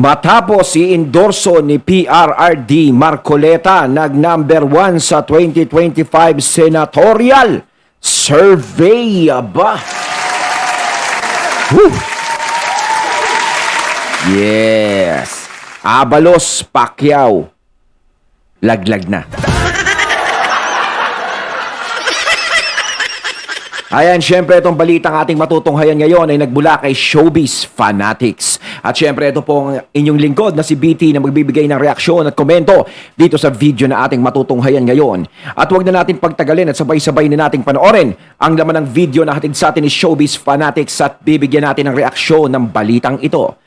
Matapos i-endorso ni PRRD Marcoleta, nag-number 1 sa 2025 senatorial survey ba? Woo! Yes. Abalos, Pacquiao. Laglag na. Ayan, syempre itong balitang ating matutunghayan ngayon ay nagbula kay Showbiz Fanatics. At syempre ito po ang inyong lingkod na si BT na magbibigay ng reaksyon at komento dito sa video na ating matutunghayan ngayon. At huwag na natin pagtagalin at sabay-sabay na nating panoorin ang laman ng video na hatid sa atin ni Showbiz Fanatics at bibigyan natin ng reaksyon ng balitang ito.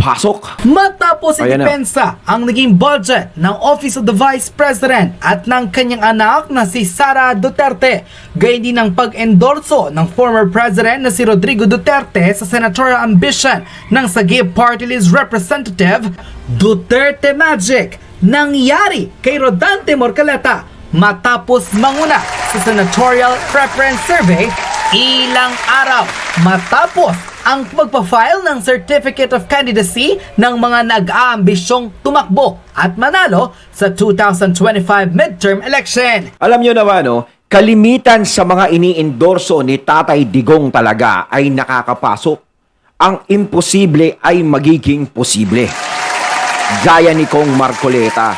Pasok! Matapos Ayan na. idepensa ang naging budget ng Office of the Vice President at ng kanyang anak na si Sara Duterte, gayon din ang pag-endorso ng former President na si Rodrigo Duterte sa senatorial ambition ng Sagip Party List Representative, Duterte Magic nangyari kay Rodante Marcoleta matapos manguna sa senatorial preference survey ilang araw matapos ang magpa-file ng Certificate of Candidacy ng mga nag-aambisyong tumakbo at manalo sa 2025 midterm election. Alam nyo naman, no, kalimitan sa mga ini-endorso ni Tatay Digong talaga ay nakakapasok. Ang imposible ay magiging posible. Gaya ni Kong Marcoleta.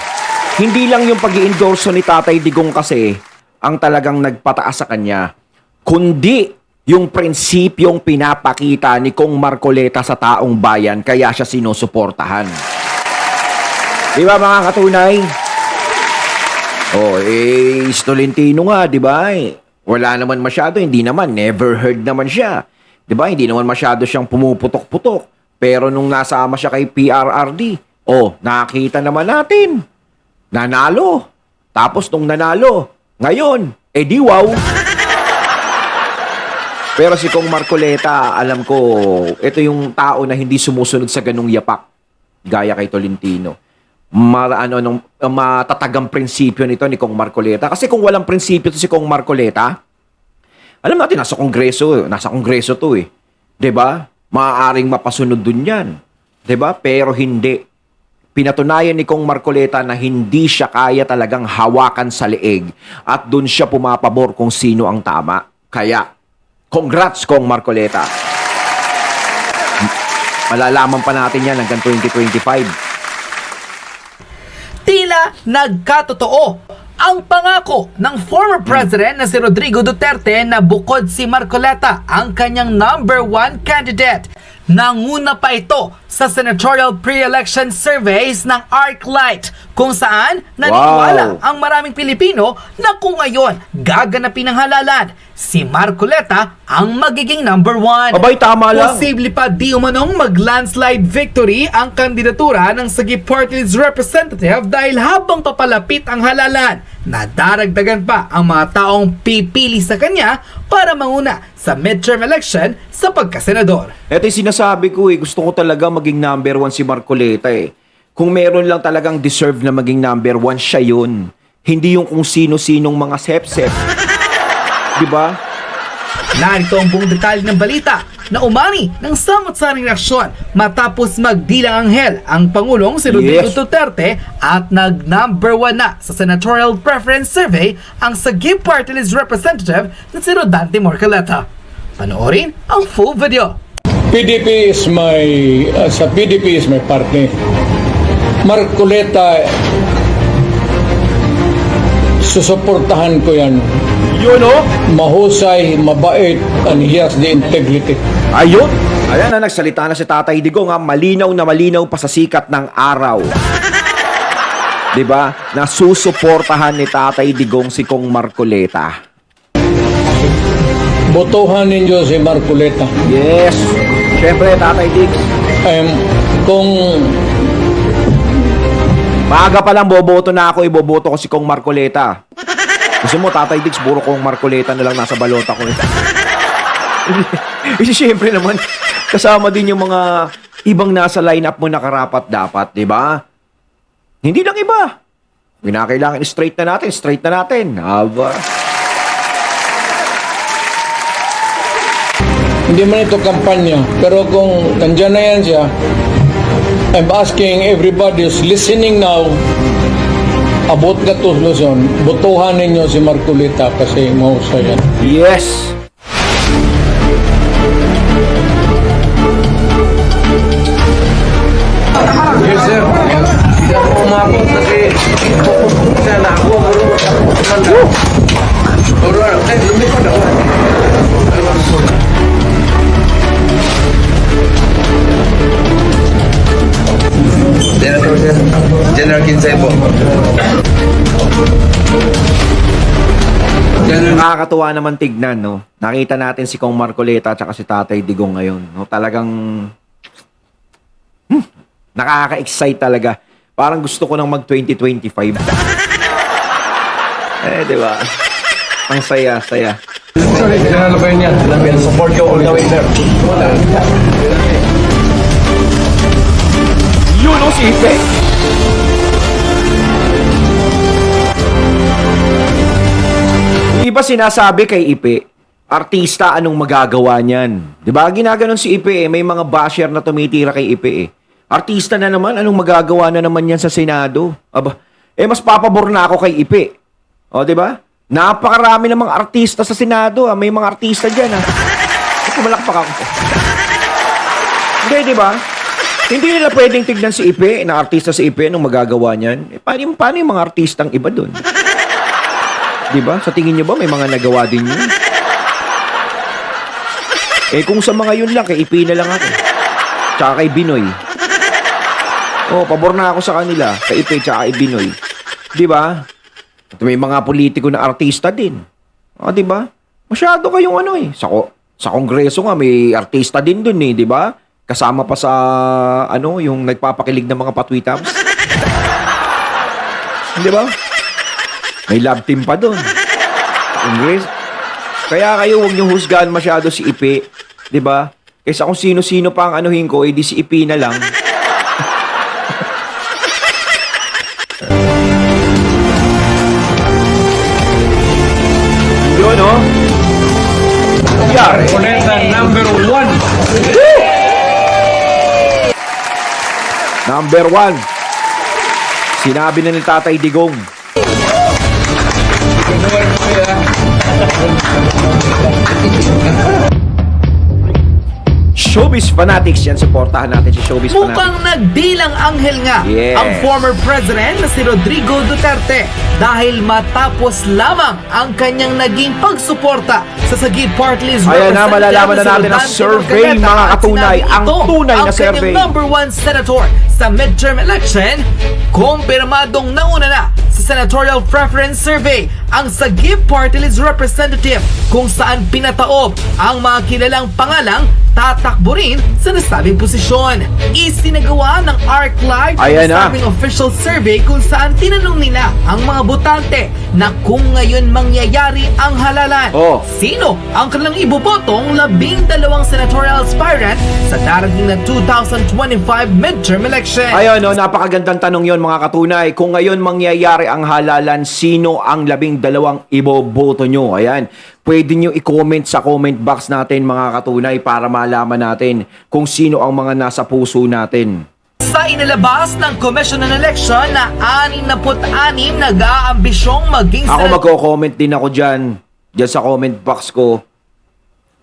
Hindi lang yung pag-i-endorso ni Tatay Digong kasi ang talagang nagpataas sa kanya, kundi yung prinsipyong pinapakita ni Kong Marcoleta sa taong bayan kaya siya sinusuportahan. Di ba mga katunay? Tolentino nga, di ba? Wala naman masyado, hindi naman, never heard naman siya. Di ba? Hindi naman masyado siyang pumuputok-putok. Pero nung nasama siya kay PRRD, nakita naman natin. Nanalo. Tapos nung nanalo, ngayon, di wow. Pero si Kong Marcoleta, alam ko, ito yung tao na hindi sumusunod sa ganung yapak. Gaya kay Tolentino. Matatagang prinsipyo nito ni Kong Marcoleta. Kasi kung walang prinsipyo to si Kong Marcoleta, alam natin, nasa kongreso to eh. 'Di ba? Maaaring mapasunod dun yan. 'Di ba? Pero hindi. Pinatunayan ni Kong Marcoleta na hindi siya kaya talagang hawakan sa leeg at dun siya pumapabor kung sino ang tama. Kaya, congrats Kong Marcoleta. Malalaman pa natin yan hanggang 2025. Tila nagkatotoo ang pangako ng former President na si Rodrigo Duterte na bukod si Marcoleta ang kanyang number 1 candidate. Nanguna pa ito sa senatorial pre-election surveys ng ArcLight kung saan naniniwala ang maraming Pilipino na kung ngayon gaganapin ang halalan, si Marcoleta ang magiging number 1. Abay, tama lang. Posible pa di umanong mag-landslide victory ang kandidatura ng Sagip Party List Representative dahil habang papalapit ang halalan, nadaragdagan pa ang mga taong pipili sa kanya para manguna sa midterm election sa pagkasenador. Ito yung sinasabi ko gusto ko talaga maging number 1 si Marcoleta eh. Kung meron lang talagang deserve na maging number 1, siya yun. Hindi yung kung sino-sinong mga sep-sep. Diba? Narito ang buong detalye ng balita na umani ng samot-saring reaksyon matapos magdilang anghel ang Pangulong si Rodrigo Duterte at nag-number 1 na sa senatorial preference survey ang Sagip Party List Representative na si Rodante Marcoleta. Panoorin ang full video. PDP is my party. Marcoleta, susuportahan ko yan. Yun Mahusay, mabait, and he has the integrity. Ayun! Ayan na, nagsalita na si Tatay Digong malinaw na malinaw pa sa sikat ng araw. Diba? Nasusuportahan ni Tatay Digong si Kong Marcoleta. Botohan ninyo si Marcoleta. Yes! Siyempre, Tatay Diggs. Kung maaga pa lang boboto na ako, iboboto ko si Kong Marcoleta. Gusto mo, Tatay Diggs, puro Kong Marcoleta na lang nasa balota ko. Kasi siyempre naman, kasama din yung mga ibang nasa lineup mo na karapat dapat, di ba? Hindi lang iba. Kinakailangan straight na natin. Aba. hindi man ito kampanya, pero kung nandyan na yan siya, I'm asking everybody who's listening now about Gatos Luzon, botohan ninyo si Marcolita kasi mahusay yan. Yes! Yes, sir. Hindi ako umabot kasi sana ako. Puro, lumipad ako. Senator, sir. General Kinsay po. Nakakatuwa naman tignan, no? Nakita natin si Kong Marcoleta at si Tatay Digong ngayon, no? Talagang nakaka-excite talaga. Parang gusto ko nang mag 2025. Di ba? Ang saya. Sorry, General Bayan yan. Support you all the way, sir. Yun o si Ipe. Iba sinasabi kay Ipe, artista anong magagawa niyan? 'Di ba? Ginaganon si Ipe may mga basher na tumitira kay Ipe Artista na naman, anong magagawa na naman yan sa Senado? Aba, mas papabor na ako kay Ipe. O, 'di ba? Napakarami namang artista sa Senado, May mga artista diyan, Kumalakpak ako. Hindi, 'di ba? Hindi nila pwedeng tignan si Ipe, na artista si Ipe, anong magagawa niyan? Paano yung mga artistang iba doon? Diba? Sa tingin nyo ba may mga nagawa din yun? Kung sa mga yun lang, kay Ipi na lang ako. Tsaka kay Binoy. Pabor na ako sa kanila. Kay Ipi tsaka kay Binoy. Diba? At may mga politiko na artista din. Diba? Masyado kayong sa kongreso nga, may artista din dun diba? Kasama pa sa, yung nagpapakilig ng mga patwitams. Diba? May love team pa doon. Congress. Kaya kayo huwag niyo husgahan masyado si Ipe, 'di ba? Kaysa kung sino-sino pa ang anuhin ko, di si Ipe na lang. Yun, Yari. Marcolita number 1. Number 1. Sinabi na ni Tatay Digong. Showbiz Fanatics yan, supportahan natin si Showbiz Fanatics. Mukhang nagbilang anghel nga Yes. ang former president na si Rodrigo Duterte dahil matapos lamang ang kanyang naging pagsuporta sa Sagip Party List Ayan na, malalaman na si natin ang Rodante survey, Marcoleta mga at katunay, sinabi ang ito tunay na ang survey. kanyang number 1 senator sa midterm election. Kumpirmadong nauna na sa senatorial preference survey ang Sagip Party List representative kung saan pinataob ang mga kilalang pangalang tatakbo rin sa nasabing posisyon. Isinagawa ng ArcLive ang Ayan na. nasabing official survey kung saan tinanong nila ang mga botante na kung ngayon mangyayari ang halalan, sino ang kanilang ibobotong 12 senatorial aspirant sa darating na 2025 midterm election. Ayun, napakagandang tanong yon mga katunay. Kung ngayon mangyayari ang halalan, sino ang 12 iboboto nyo? Ayan. Pwede nyo i-comment sa comment box natin mga katunay para malaman natin kung sino ang mga nasa puso natin. Sa inilabas ng Commission on Election na 66 nag-aambisyong maging Ako magko-comment din ako dyan. Dyan sa comment box ko.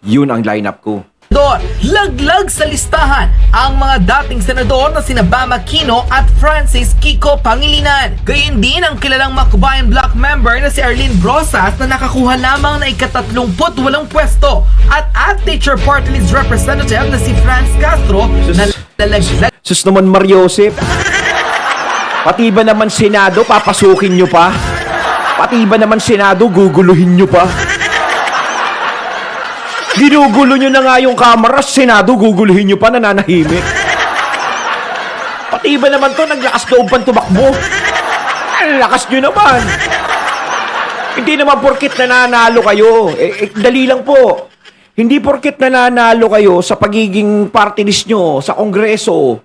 Yun ang lineup ko. senador. Laglag sa listahan ang mga dating senador na sina Bam Aquino at Francis Kiko Pangilinan. Gayun din ang kilalang Macbayan Block member na si Arlene Brosas na nakakuha lamang na ika-38 pwesto at Teacher Party List representative na si Franz Castro na lalaglag. Sus naman Mariosep. Pati ba naman Senado, papasukin nyo pa? Pati ba naman Senado, guguluhin nyo pa? Ginugulo nyo na nga yung kamera, Senado, guguluhin nyo pa, nananahimik. Pati ba naman to, naglakas loob pang tumakbo? Ang lakas nyo naman. Hindi naman porkit nananalo kayo. Dali lang po. Hindi porkit nananalo kayo sa pagiging party list nyo sa kongreso.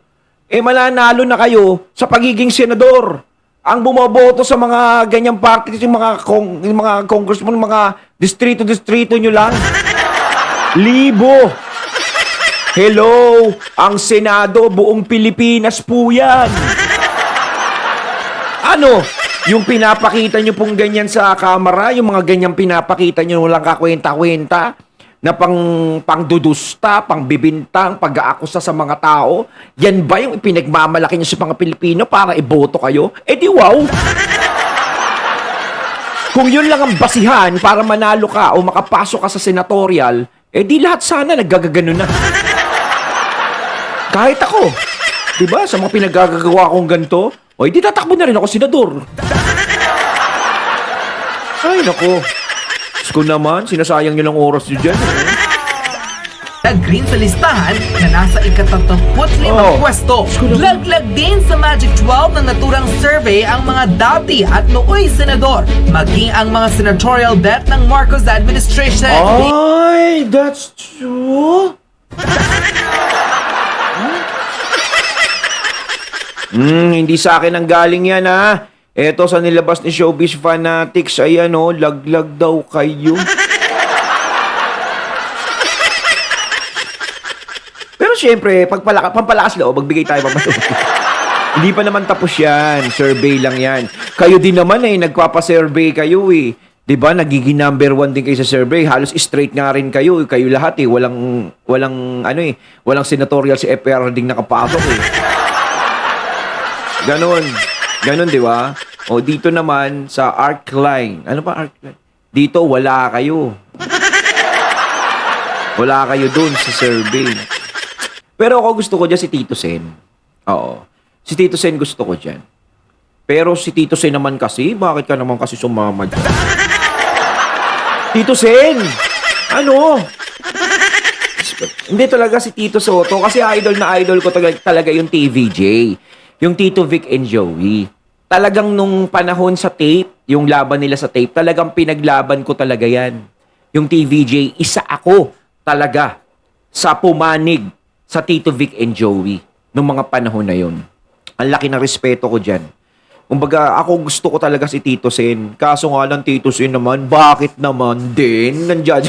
Mananalo na kayo sa pagiging senador. Ang bumoboto sa mga ganyang party list, yung mga congressman, mga distrito-distrito nyo lang. Libo. Hello! Ang Senado, buong Pilipinas po yan. Ano? Yung pinapakita nyo pong ganyan sa kamera, yung mga ganyan pinapakita nyo walang kakwenta-kwenta, na pangdudusta, pangbibintang, pag-aakusa sa mga tao, yan ba yung pinagmamalaki nyo sa mga Pilipino para iboto kayo? Eh di wow! Kung yun lang ang basihan para manalo ka o makapasok ka sa senatorial, eh di lahat sana naggagano na. Kahit ako, di ba, sa mga pinagagagawa kong ganito, o di tatakbo na rin ako senador. Ay, nako. Diyos ko naman, sinasayang nyo lang oras nyo dyan. Nag-green sa listahan na nasa ika-35 Oh. pwesto. Laglag din sa Magic 12 ng naturang survey ang mga dati at nooy senador, maging ang mga senatorial debt ng Marcos administration. Ay, that's true? Hindi sa akin ang galing yan, ha? Eto sa nilabas ni Showbiz Fanatics, ayan, oh, laglag daw kayo. Pero syempre, pampalakas loob, magbigay tayo pampalakas. Hindi pa naman tapos yan. Survey lang yan. Kayo din naman nagpapasurvey kayo eh. 'Di ba? Nagiging number 1 din kayo sa survey. Halos straight nga rin kayo. Kayo lahat eh. Walang senatorial si FPR ding nakapasok eh. Ganon, 'di ba? O dito naman sa Arcline. Ano ba Arcline? Dito wala kayo. Wala kayo dun sa survey. Pero ako gusto ko dyan si Tito Sen. Oo. Si Tito Sen gusto ko dyan. Pero si Tito Sen naman kasi, bakit ka naman kasi sumama dyan? Tito Sen! Ano? Hindi talaga si Tito Soto kasi idol na idol ko talaga yung TVJ. Yung Tito Vic and Joey. Talagang nung panahon sa tape, yung laban nila sa tape, talagang pinaglaban ko talaga yan. Yung TVJ, isa ako talaga sa pumanig sa Tito Vic and Joey nung mga panahon na yun. Ang laki ng respeto ko dyan. Kumbaga, ako gusto ko talaga si Tito Sen. Kaso nga lang, Tito Sen naman, bakit naman din? Nandiyan.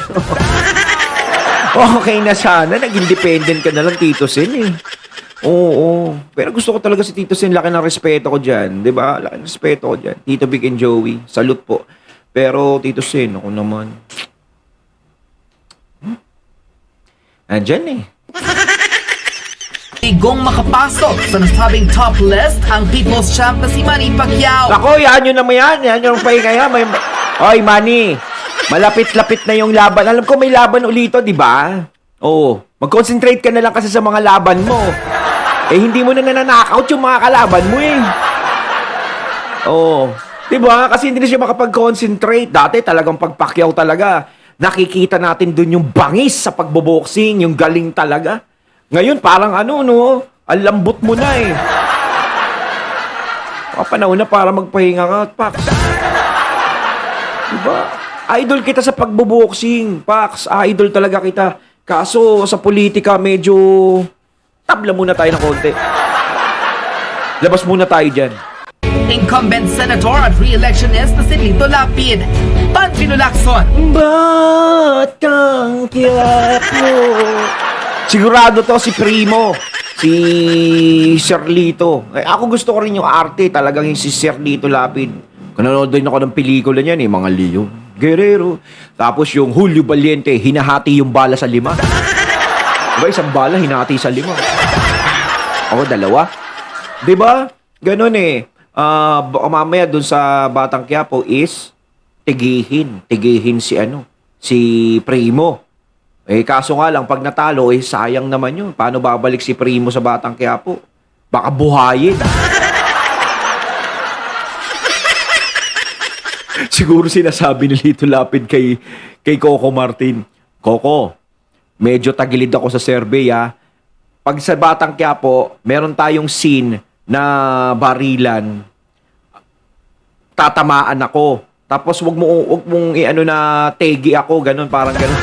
Okay na sana, nag-independent ka na lang, Tito Sen eh. Oo. Pero gusto ko talaga si Tito Sen, laki ng respeto ko dyan. Diba? Laki ng respeto ko dyan. Tito Vic and Joey, salute po. Pero Tito Sen, ako naman. Andyan eh. Igong makapasok sa nasabing top list ang People's Champ na si Manny Pacquiao. Ako, yan yun naman yan. Yan yung pahinga yan. Oy, Manny. Malapit-lapit na yung laban. Alam ko may laban ulito, di ba? Oo. Mag-concentrate ka na lang kasi sa mga laban mo. Eh, hindi mo na nananakaut yung mga kalaban mo eh. Oo. Di ba? Kasi hindi na siya makapag-concentrate. Dati talagang pagpakyaw talaga. Nakikita natin dun yung bangis sa pagboboxing, yung galing talaga. Ngayon, parang ang lambot mo na eh. Panahon na para magpahinga ka, Pax. Diba? Idol kita sa pagboboxing, Pax. Idol talaga kita. Kaso, sa politika, medyo tabla muna tayo ng konti. Labas muna tayo dyan. Incumbent Senator at re-electionist na si Lito Lapid. Panfilo Lacson. Batang Quiapo. Sigurado to si Primo, si Sir Lito. Ako gusto ko rin yung arte, talagang yung si Sir Lito Lapid. Nanonood din ako ng pelikula niyan eh, mga Leo Guerrero. Tapos yung Julio Valiente, hinahati yung bala sa 5. Diba, isang bala, hinahati sa 5. Ako, 2. Diba? Ganon eh. Mamaya dun sa Batang Quiapo is tigihin si Primo. Eh, kaso nga lang, pag natalo, sayang naman yun. Paano babalik si Primo sa Batang Quiapo? Baka buhayin. Siguro sinasabi ni Lito Lapid kay Coco Martin, Coco, medyo tagilid ako sa survey ha. Pag sa Batang Quiapo, meron tayong scene na barilan, tatamaan ako. Tapos wag mong na tegi ako, ganun, parang ganun.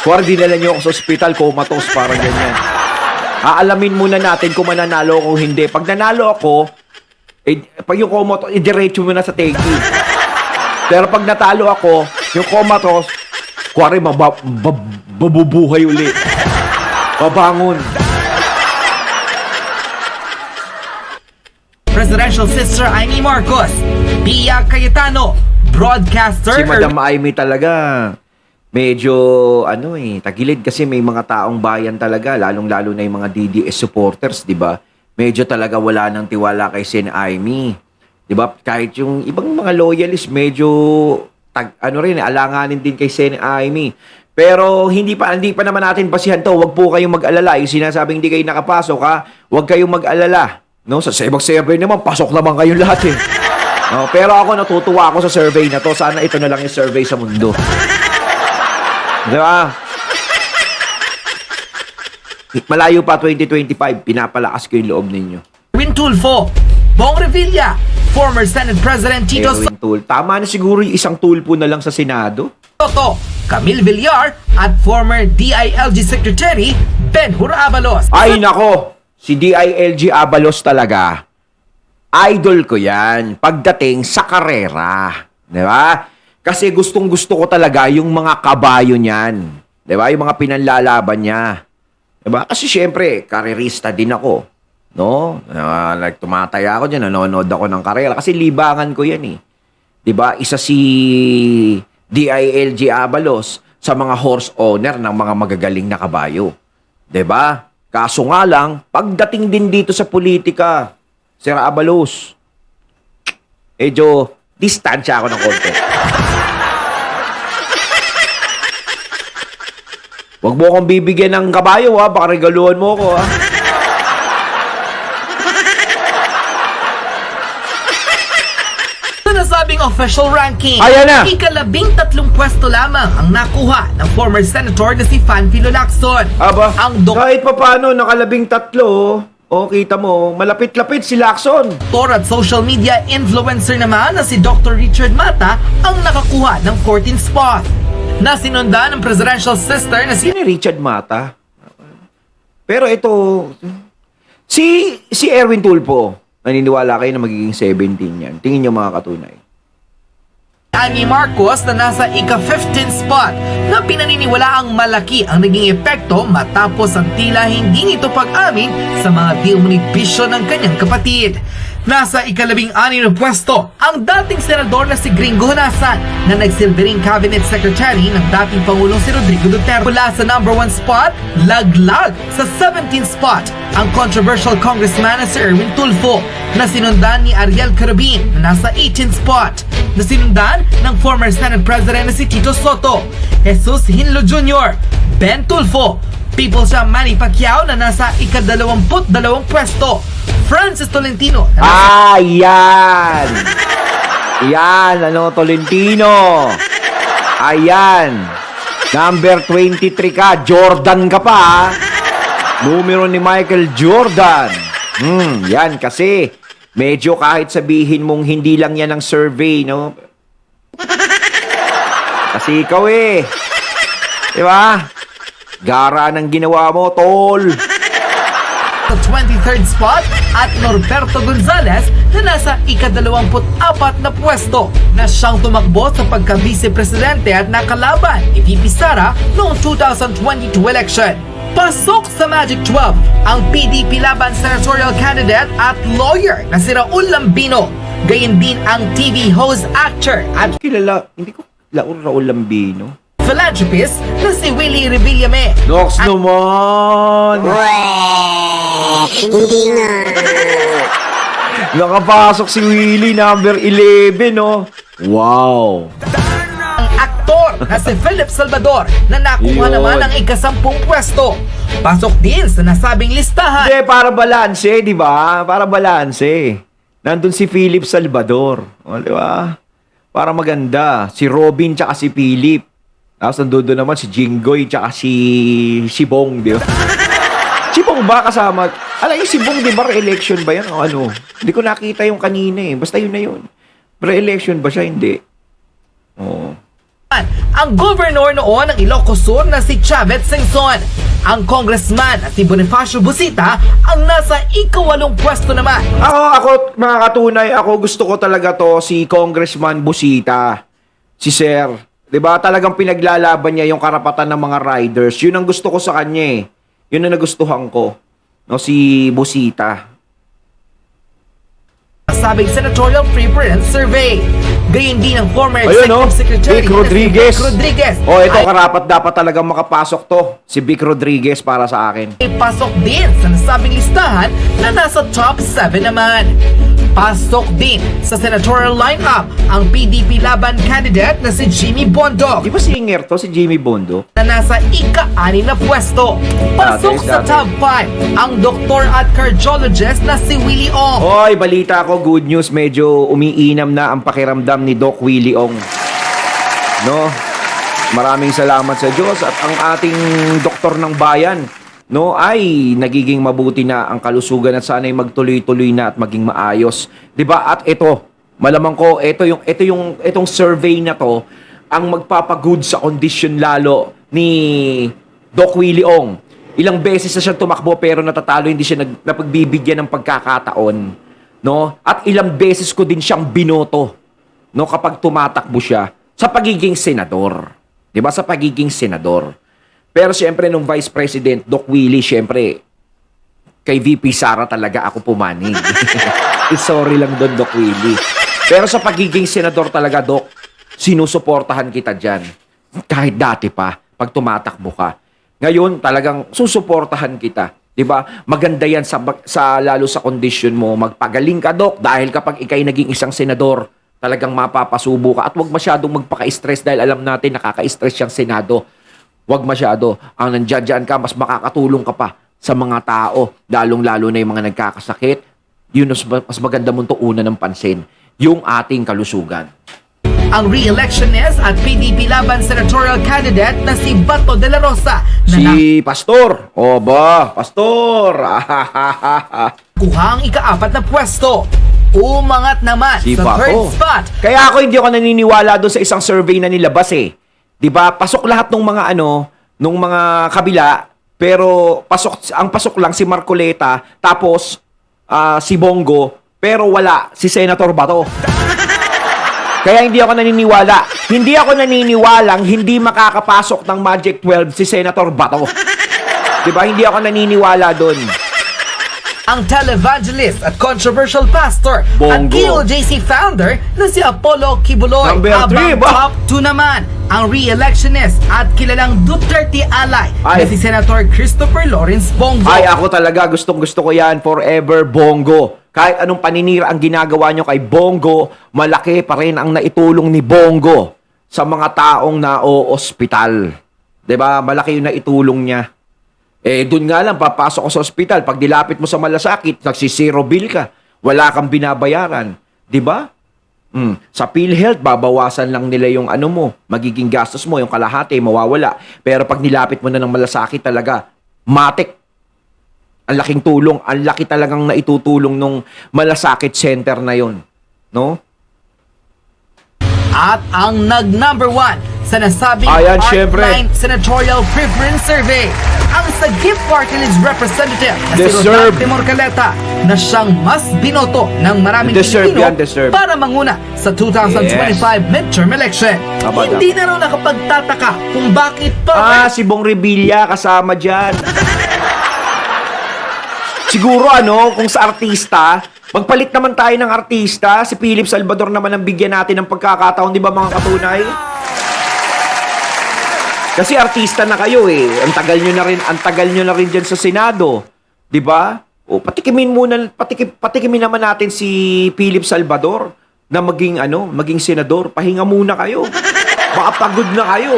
Kuwari dinala niyo ako sa ospital, comatose, parang ganyan. Aalamin muna natin kung mananalo o hindi. Pag nanalo ako, pag yung comatose, diretso mo na sa tegi. Pero pag natalo ako, yung comatose, Kuwari, mabubuhay uli. Babangon. Presidential sister Amy Marcos, Pia Cayetano, broadcaster Si Madam Amy talaga, medyo, tagilid kasi may mga taong bayan talaga, lalong-lalo na yung mga DDS supporters, di ba? Medyo talaga wala ng tiwala kay Sen Amy. Di ba? Kahit yung ibang mga loyalists, medyo, alanganin din kay Sen Amy. Pero hindi pa naman natin basihan to. Huwag po kayong mag-alala. Yung sinasabing hindi kayo nakapasok, ha? Huwag kayong mag-alala. No, sa ibang survey naman, pasok naman kayong lahat eh. No, pero ako natutuwa ako sa survey na to. Sana ito na lang yung survey sa mundo. Di ba? Malayo pa 2025, pinapalakas ko yung loob ninyo. Erwin Tulfo, Bong Revilla, former Senate President Tito Erwin Tool. Tama na siguro yung isang tulpo na lang sa Senado. Soto, Camille Villar, at former DILG Secretary Ben-Hur Abalos. Ay nako, si DILG Abalos talaga. Idol ko yan pagdating sa karera. Di ba? Kasi gustong-gusto ko talaga yung mga kabayo niyan. Di ba? Yung mga pinanlalaban niya. Di ba? Kasi syempre, karerista din ako. No? Tumataya ako dyan, nanonood ako ng karera. Kasi libangan ko yan eh. Di ba? Isa si DILG Abalos sa mga horse owner ng mga magagaling na kabayo. Di ba? Kaso nga lang, pagdating din dito sa politika, Sir Abalos, medyo distansya ako ng konti. Huwag mo akong bibigyan ng kabayo, ha? Baka regaluhan mo ako, ha? Nasabing official ranking, Ayan na! ika-13 pwesto lamang ang nakuha ng former senator na si Fanfilo Lacson. Aba, Ang kahit pa paano, nakalabing tatlo, kita mo, malapit-lapit si Lacson. doktor at social media influencer naman na si Dr. Richard Mata ang nakakuha ng 14th spot. Nasinundan ng presidential sister na si Sino Richard Mata? Pero ito, si Erwin Tulfo, naniniwala kayo na magiging 17 yan. Tingin nyo mga katunay. Amy Marcos na nasa ika-15th spot na pinaniniwala ang malaki ang naging epekto matapos ang tila hindi nito pag-amin sa mga di umunig bisyo ng kanyang kapatid. Nasa ika-16 na pwesto ang dating senador na si Gringo Honasan na nagsilbing cabinet secretary ng dating Pangulong si Rodrigo Duterte. Mula sa number 1 spot, laglag sa 17th spot ang controversial congressman na si Erwin Tulfo na sinundan ni Ariel Carabin na nasa 18th spot, na sinundan ng former Senate President na si Tito Soto, Jesus Hinlo Jr., Ben Tulfo, People's Champ Manny Pacquiao na nasa ika-22 pwesto, Francis Tolentino na nasa Ayan! Yan, Tolentino. Ayan. Number 23 ka, Jordan ka pa, ha? Numero ni Michael Jordan. Yan, kasi medyo kahit sabihin mong hindi lang yan ang survey, no? Kasi ikaw di ba? Gara ng ginawa mo, tol. sa 23rd spot at Norberto Gonzales na nasa ika-24 na pwesto na siyang tumakbo sa pagka-vice-presidente at nakalaban ni VP Sara noong 2022 election. Pasok sa Magic 12 ang PDP laban senatorial candidate at lawyer na si Raul Lambino. Gayon din ang TV host, actor at Hindi ko Raul Lambino. philanthropist na si Willie Revillame. Nox naman! Hindi nga. Nakapasok si Willie, number 11, no? Wow! Ang aktor na si Philip Salvador na nakuha Yun. naman ang ika-10 pwesto. Pasok din sa nasabing listahan. Hindi, para balanse, di ba? Para balanse. Nandun si Philip Salvador. O, di ba? Para maganda. Si Robin tsaka si Philip. Tapos nandun naman si Jinggoy tsaka si Bong, di ba? Si Bong ba kasama? Alam yung si Bong, di ba? Re-election ba yan? O ano? Hindi ko nakita yung kanina eh. Basta yun na yun. Re-election ba siya? Hindi. Oo. Ang governor noon ng Ilocos Sur na si Chavez Singson. Ang congressman na si Bonifacio Busita ang nasa ika-8 pwesto naman. Ako, mga katunay, gusto ko talaga to si Congressman Busita. Si Sir. 'Di ba? Talagang pinaglalaban niya yung karapatan ng mga riders. Yun ang gusto ko sa kanya eh. Yun ang nagustuhan ko. No, si Busita. Sabing senatorial preference survey. Gayon din ang former Ayun, no? Executive Secretary Vic na si Rodriguez. Vic Rodriguez. Oh, ito karapat dapat talagang makapasok to. Si Vic Rodriguez para sa akin. Ay pasok din sa nasabing listahan na nasa top 7 naman. Pasok din sa senatorial lineup ang PDP laban candidate na si Jimmy Bondo Di ba singer to, si Jimmy Bondo? na nasa ika-6 na pwesto. Pasok sa Dati. top 5 ang doktor at cardiologist na si Willie Ong. Hoy, balita ko, good news, medyo umiinam na ang pakiramdam ni Doc Willie Ong. No? Maraming salamat sa Diyos at ang ating doktor ng bayan, no, ay nagiging mabuti na ang kalusugan at sana'y magtuloy-tuloy na at maging maayos. 'Di ba? At ito, malamang ko, itong survey na to ang magpapagood sa kondisyon lalo ni Doc Willie Ong. Ilang beses na siya tumakbo pero natatalo, hindi siya napagbibigyan ng pagkakataon, no? At ilang beses ko din siyang binoto, no, kapag tumatakbo siya sa pagiging senador. 'Di ba? Sa pagiging senador. Pero siyempre nung Vice President Doc Willie, siyempre kay VP Sara talaga ako pumanig. Sorry lang doon, Doc Willie. Pero sa pagiging senador talaga, Doc, sinusuportahan kita dyan. Kahit dati pa, pag tumatakbo ka. Ngayon, talagang susuportahan kita. 'Di ba? Maganda yan sa lalo sa kondisyon mo. Magpagaling ka, Doc, dahil kapag ikay naging isang senador, talagang mapapasubo ka. At huwag masyadong magpaka-stress dahil alam natin nakaka-stress siyang Senado. Huwag masyado. Ang nandiyan ka, mas makakatulong ka pa sa mga tao, lalong-lalo na yung mga nagkakasakit. Yun, mas maganda mong tuunan ng pansin. Yung ating kalusugan. Ang re-electionist at PDP laban senatorial candidate na si Bato de la Rosa na Si Pastor. O ba, Pastor. nakuha ang ika-4 na pwesto. Umangat naman Si sa third Bato. spot. Kaya ako hindi ako naniniwala doon sa isang survey na nilabas eh. 'Di ba? Pasok lahat ng mga nung mga kabila, pero ang pasok lang si Marcoleta, tapos si Bongo, pero wala si Senator Bato. Kaya hindi ako naniniwala. Hindi ako naniniwalang hindi makakapasok ng Magic 12 si Senator Bato. 'Di ba? Hindi ako naniniwala doon. Ang televangelist at controversial pastor at Bongo. KOJC founder na si Apollo Kibuloy. Number three, Habang ba? top 2 naman ang re-electionist at kilalang Duterte ally na Ay. si Senator Christopher Lawrence Bongo. Ay, ako talaga, gustong-gusto ko yan. Forever Bongo. Kahit anong paninira ang ginagawa nyo kay Bongo, malaki pa rin ang naitulong ni Bongo sa mga taong na-o-ospital. 'Di ba? Malaki yung naitulong niya. Doon nga lang, papasok ko sa ospital. Pag dilapit mo sa malasakit, nagsisiro bill ka. Wala kang binabayaran. 'Di ba? Sa PhilHealth, babawasan lang nila yung magiging gastos mo, yung kalahati, mawawala. Pero pag nilapit mo na ng malasakit talaga, matik. Ang laking tulong, ang laki talagang naitutulong nung malasakit center na yon, no? At ang nag-number 1 sa nasabing Ayan, syempre. Heartline Senatorial Preference Survey, ang Sagip Party List Representative na si Deserve. Rodante Morcaleta na siyang mas binoto ng maraming Deserve Pilipino yan, deserve. para manguna sa 2025 midterm election. Tama, Hindi na raw nakapagtataka kung bakit pa Si Bong Revilla kasama dyan. Siguro kung sa artista, magpalit naman tayo ng artista. Si Philip Salvador naman ang bigyan natin ng pagkakataon, di ba mga katunay? Kasi artista na kayo eh. Ang tagal nyo na rin dyan sa Senado. Di ba? O patikimin naman natin si Philip Salvador na maging senador. Pahinga muna kayo. Baka pagod na kayo.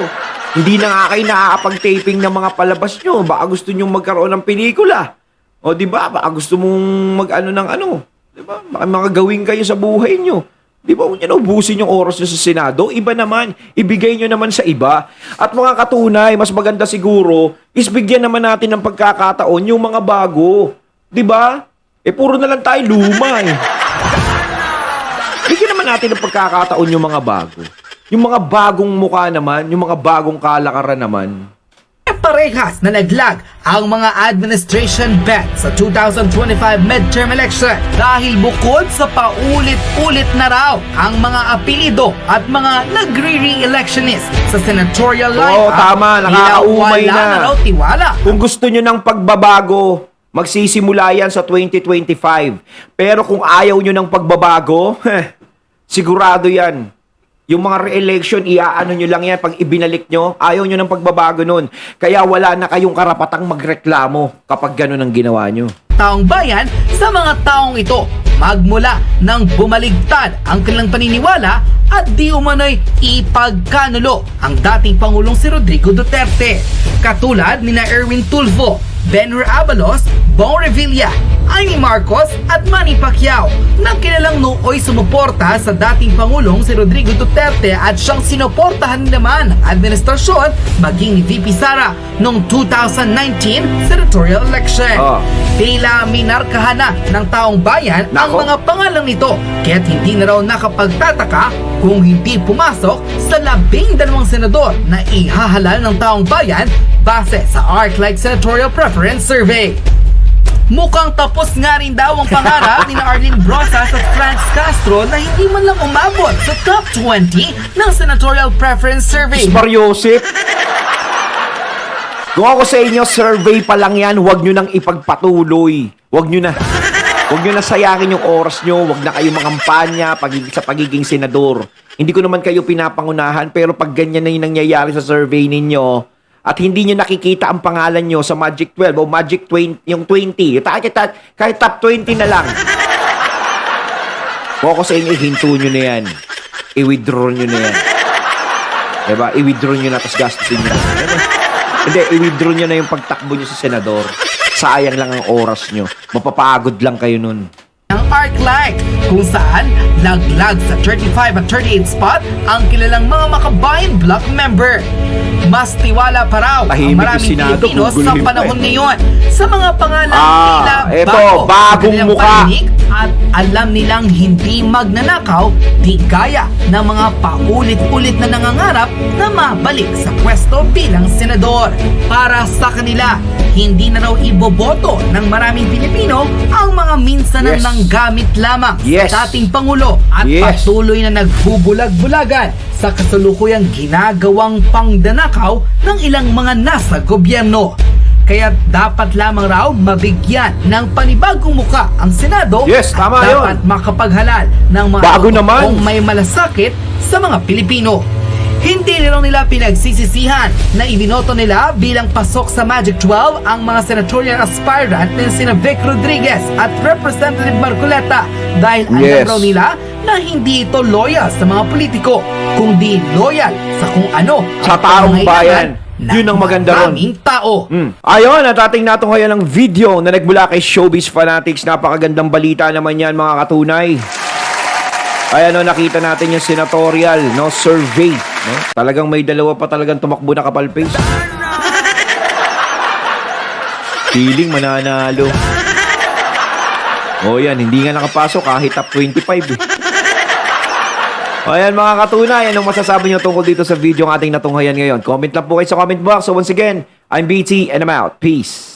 Hindi na nga kayo nakakapag-taping ng mga palabas nyo. Baka gusto nyo magkaroon ng pelikula. O di ba? Baka gusto mong di ba? Baka mga gawin kayo sa buhay nyo. Di ba? Huwag nyo ubusin yung oras nyo sa Senado. Iba naman. Ibigay nyo naman sa iba. At mga katunay, mas maganda siguro, is bigyan naman natin ng pagkakataon yung mga bago. Di ba? Puro na lang tayo luma eh. Bigyan naman natin ng pagkakataon yung mga bago. Yung mga bagong mukha naman, yung mga bagong kalakaran naman. parehas na naglag ang mga administration bet sa 2025 midterm election dahil bukod sa paulit-ulit na raw ang mga apelido at mga nagre-re-electionist sa senatorial lineup, tama, nakakaumay wala na. raw tiwala. Kung gusto nyo ng pagbabago, magsisimula yan sa 2025. Pero kung ayaw nyo ng pagbabago, sigurado yan. Yung mga re-election, iaano nyo lang yan pag ibinalik nyo. Ayaw nyo ng pagbabago nun. Kaya wala na kayong karapatang magreklamo kapag ganun ang ginawa nyo. Taong bayan sa mga taong ito magmula nang bumaligtad ang kanilang paniniwala at di umano'y ipagkanulo ang dating Pangulong si Rodrigo Duterte. Katulad ni na Erwin Tulfo, Benhur Abalos, Bong Revilla, Amy Marcos at Manny Pacquiao na kilalang nooy sumuporta sa dating Pangulong si Rodrigo Duterte at siyang sinuportahan naman ng administrasyon maging ni VP Sara noong 2019 senatorial election. Tila minarkahan na ng taong bayan ang Nako. mga pangalan nito kaya't hindi na raw nakapagtataka kung hindi pumasok sa 12 senador na ihahalal ng taong bayan base sa ArcLight Senatorial Preference Survey. Mukhang tapos nga rin daw ang pangarap ni Arlene Brosas at Franz Castro na hindi man lang umabot sa top 20 ng Senatorial Preference Survey. Mariosip, kung ako sa inyo, survey pa lang yan, huwag nyo nang ipagpatuloy. Huwag nyo na. Huwag nyo na sayangin yung oras nyo. Huwag na kayong mangampanya sa pagiging senador. Hindi ko naman kayo pinapangunahan, pero pag ganyan na yung nangyayari sa survey ninyo, at hindi nyo nakikita ang pangalan nyo sa Magic 12 o Magic 20, yung 20, kahit top 20 na lang. Kung ako sa inyo, hinto nyo na yan. I-withdraw nyo na yan. Diba? I-withdraw nyo na, tapos gastusin nyo na. Diba? Hindi, i-withdraw nyo na yung pagtakbo nyo sa senador. Sayang lang ang oras nyo. Mapapagod lang kayo nun. Ang ArcLight kung saan laglag sa 35 at 38 spot ang kilalang mga makabayan block member. Mas tiwala pa raw ang Tahimik yung maraming Senado, Pilipino sa guguluhin pa panahon eh. ngayon sa mga pangalan tila eto, bago sa bagong kanilang mukha. paninig at alam nilang hindi magnanakaw di gaya ng mga paulit-ulit na nangangarap na mabalik sa pwesto bilang senador. Para sa kanila, hindi na raw iboboto ng maraming Pilipino ang mga minsanan Yes. ng gamit lamang Yes. sa dating Pangulo at Yes. patuloy na nagbubulag-bulagan sa kasalukuyang ginagawang pangdanakaw ng ilang mga nasa gobyerno. Kaya dapat lamang raw mabigyan ng panibagong muka ang Senado Yes, tama at yun. dapat makapaghalal ng mga Bago naman. kung may malasakit sa mga Pilipino. Hindi rin nila pinagsisisihan na ibinoto nila bilang pasok sa Magic 12 ang mga senatorial aspirant na sina Vic Rodriguez at Representative Marcoleta dahil alam Yes. raw nila na hindi ito loyal sa mga politiko, kundi loyal sa kung ano Sa ang taong pangangailangan bayan. Yun ang maganda ron. maraming tao. Ayun, at ating natunghayan ng video na nagmula kay Showbiz Fanatics. Napakagandang balita naman yan, mga katunay. Ayan, no, nakita natin yung senatorial survey. No? Talagang may dalawa pa talagang tumakbo na kapal-face. Feeling mananalo. O yan, hindi nga nakapasok kahit top 25 eh. Ayan mga katunay, anong masasabi nyo tungkol dito sa video ng ating natunghayan ngayon? Comment lang po kayo sa comment box. So once again, I'm BT and I'm out. Peace.